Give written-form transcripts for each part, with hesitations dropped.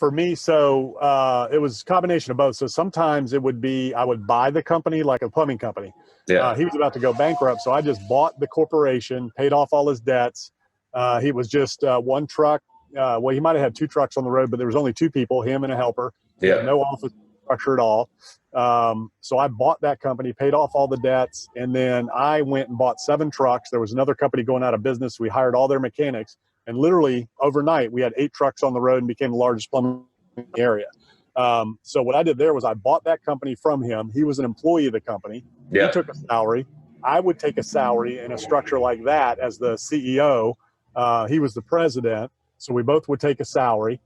For me, so it was a combination of both. So sometimes it would be I would buy the company, like a plumbing company. Yeah. He was about to go bankrupt, so I just bought the corporation, paid off all his debts. He was just one truck. Well, he might have had two trucks on the road, but there was only two people, him and a helper. He had Yeah. no office structure at all. So I bought that company, paid off all the debts, and then I went and bought 7 trucks. There was another company going out of business. We hired all their mechanics, and literally overnight, we had 8 trucks on the road and became the largest plumbing area. So what I did there was I bought that company from him. He was an employee of the company. Yeah. He took a salary. I would take a salary in a structure like that as the CEO. He was the president. So we both would take a salary.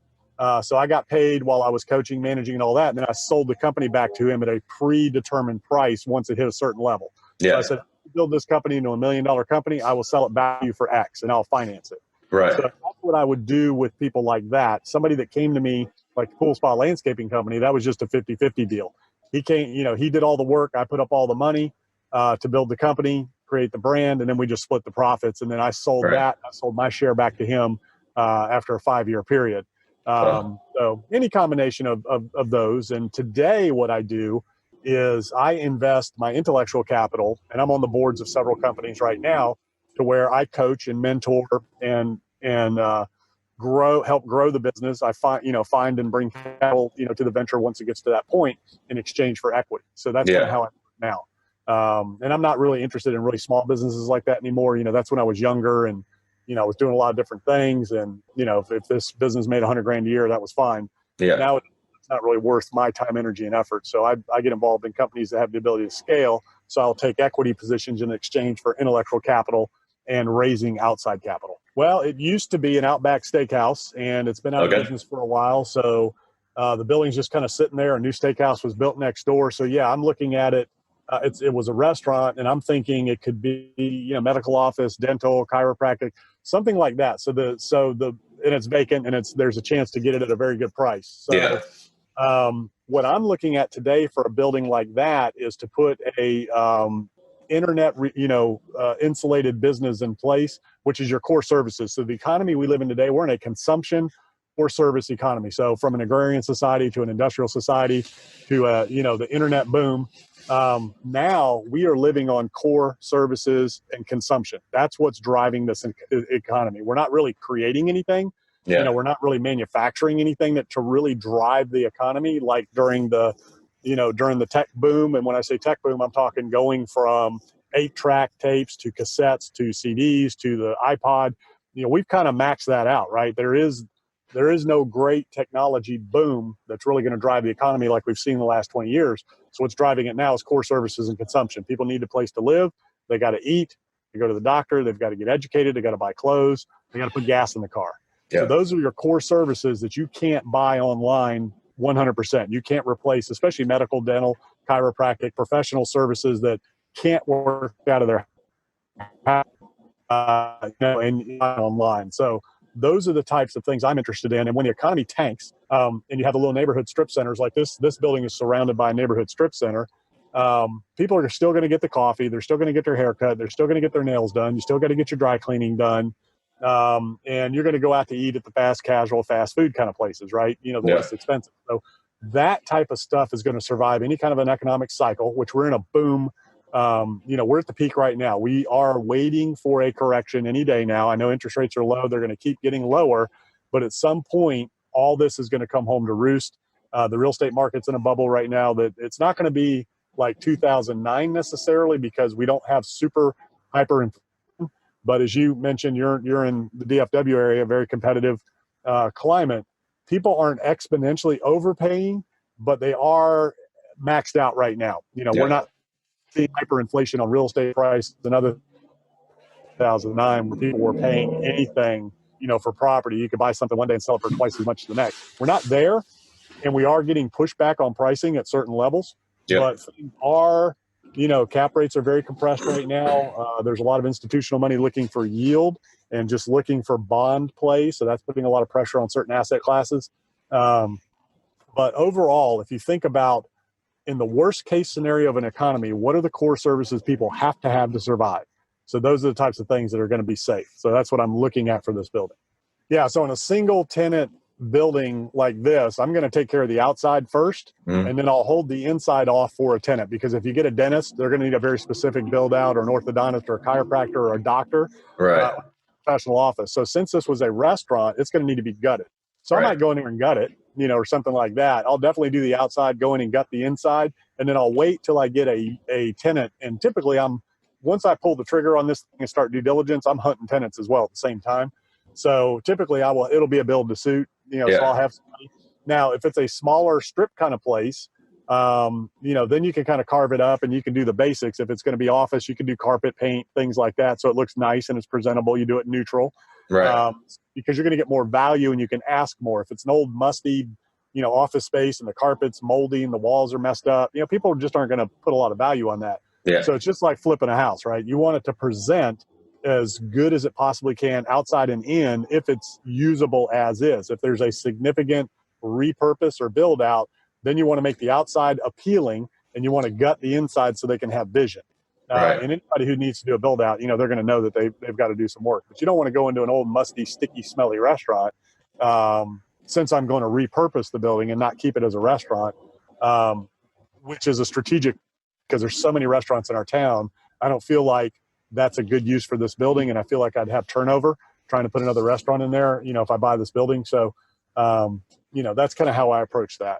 So I got paid while I was coaching, managing, and all that. And then I sold the company back to him at a predetermined price once it hit a certain level. Yeah. So I said, build this company into $1 million company. I will sell it back to you for X and I'll finance it. Right. So that's what I would do with people like that. Somebody that came to me, like the Pool Spa Landscaping Company, that was just a 50-50 deal. He came, he did all the work. I put up all the money to build the company, create the brand, and then we just split the profits. And then I sold that. I sold my share back to him after a 5-year period. So any combination of those. And today what I do is I invest my intellectual capital, and I'm on the boards of several companies right now, to where I coach and mentor and help grow the business. I find and bring capital, to the venture once it gets to that point in exchange for equity. So that's kind of how I do it now. And I'm not really interested in really small businesses like that anymore. That's when I was younger and, I was doing a lot of different things. And, if this business made $100,000 a year, that was fine. Yeah. Now it's not really worth my time, energy, and effort. So I get involved in companies that have the ability to scale. So I'll take equity positions in exchange for intellectual capital and raising outside capital. Well, it used to be an Outback Steakhouse, and it's been out of business for a while. So the building's just kind of sitting there. A new steakhouse was built next door. So yeah, I'm looking at it. It was a restaurant, and I'm thinking it could be, medical office, dental, chiropractic, something like that. And it's vacant, and there's a chance to get it at a very good price. So what I'm looking at today for a building like that is to put a internet, insulated business in place, which is your core services. So the economy we live in today, we're in a consumption or service economy. So from an agrarian society to an industrial society to, the internet boom. Now we are living on core services and consumption. That's what's driving this economy. We're not really creating anything. Yeah. We're not really manufacturing anything to really drive the economy like during the tech boom. And when I say tech boom, I'm talking going from 8-track tapes to cassettes to CDs to the iPod. We've kind of maxed that out, right? There is no great technology boom that's really going to drive the economy like we've seen in the last 20 years. So what's driving it now is core services and consumption. People need a place to live. They got to eat. They go to the doctor. They've got to get educated. They got to buy clothes. They got to put gas in the car. Yeah. So those are your core services that you can't buy online 100%. You can't replace, especially medical, dental, chiropractic, professional services that can't work out of their house, and online. So those are the types of things I'm interested in. And when the economy tanks, and you have a little neighborhood strip centers like this building is surrounded by a neighborhood strip center. People are still going to get the coffee. They're still going to get their haircut. They're still going to get their nails done. You still got to get your dry cleaning done. And you're going to go out to eat at the fast food kind of places, right? The less expensive. So that type of stuff is going to survive any kind of an economic cycle, which we're in a boom. We're at the peak right now. We are waiting for a correction any day now. I know interest rates are low. They're going to keep getting lower, but at some point, all this is going to come home to roost. The real estate market's in a bubble right now that it's not going to be like 2009 necessarily because we don't have super hyper. But as you mentioned, you're in the DFW area, very competitive climate. People aren't exponentially overpaying, but they are maxed out right now. We're not seeing hyperinflation on real estate prices. Another 2009 where people were paying anything, for property. You could buy something one day and sell it for twice as much the next. We're not there, and we are getting pushback on pricing at certain levels. Yep. But things are, cap rates are very compressed right now. There's a lot of institutional money looking for yield and just looking for bond play. So that's putting a lot of pressure on certain asset classes. But overall, if you think about in the worst case scenario of an economy, what are the core services people have to survive? So those are the types of things that are going to be safe. So that's what I'm looking at for this building. Yeah. So in a single tenant building like this, I'm going to take care of the outside first, and then I'll hold the inside off for a tenant. Because if you get a dentist, they're going to need a very specific build out, or an orthodontist, or a chiropractor, or a doctor, Right. professional office. So since this was a restaurant, it's going to need to be gutted. So I might go in there and gut it, or something like that. I'll definitely do the outside, go in and gut the inside, and then I'll wait till I get a tenant. And typically once I pull the trigger on this thing and start due diligence, I'm hunting tenants as well at the same time. So typically it'll be a build to suit, so I'll have somebody. Now, if it's a smaller strip kind of place, then you can kind of carve it up and you can do the basics. If it's going to be office, you can do carpet paint, things like that. So it looks nice and it's presentable. You do it neutral, right? Because you're going to get more value and you can ask more. If it's an old musty, office space and the carpet's moldy and the walls are messed up, people just aren't going to put a lot of value on that. Yeah. So it's just like flipping a house, right? You want it to present as good as it possibly can outside and in, if it's usable as is. If there's a significant repurpose or build out, then you want to make the outside appealing and you want to gut the inside so they can have vision. Right. And anybody who needs to do a build out, they're going to know that they've got to do some work. But you don't want to go into an old, musty, sticky, smelly restaurant. Since I'm going to repurpose the building and not keep it as a restaurant, which is a strategic, because there's so many restaurants in our town, I don't feel like that's a good use for this building. And I feel like I'd have turnover trying to put another restaurant in there, if I buy this building. So, that's kind of how I approach that.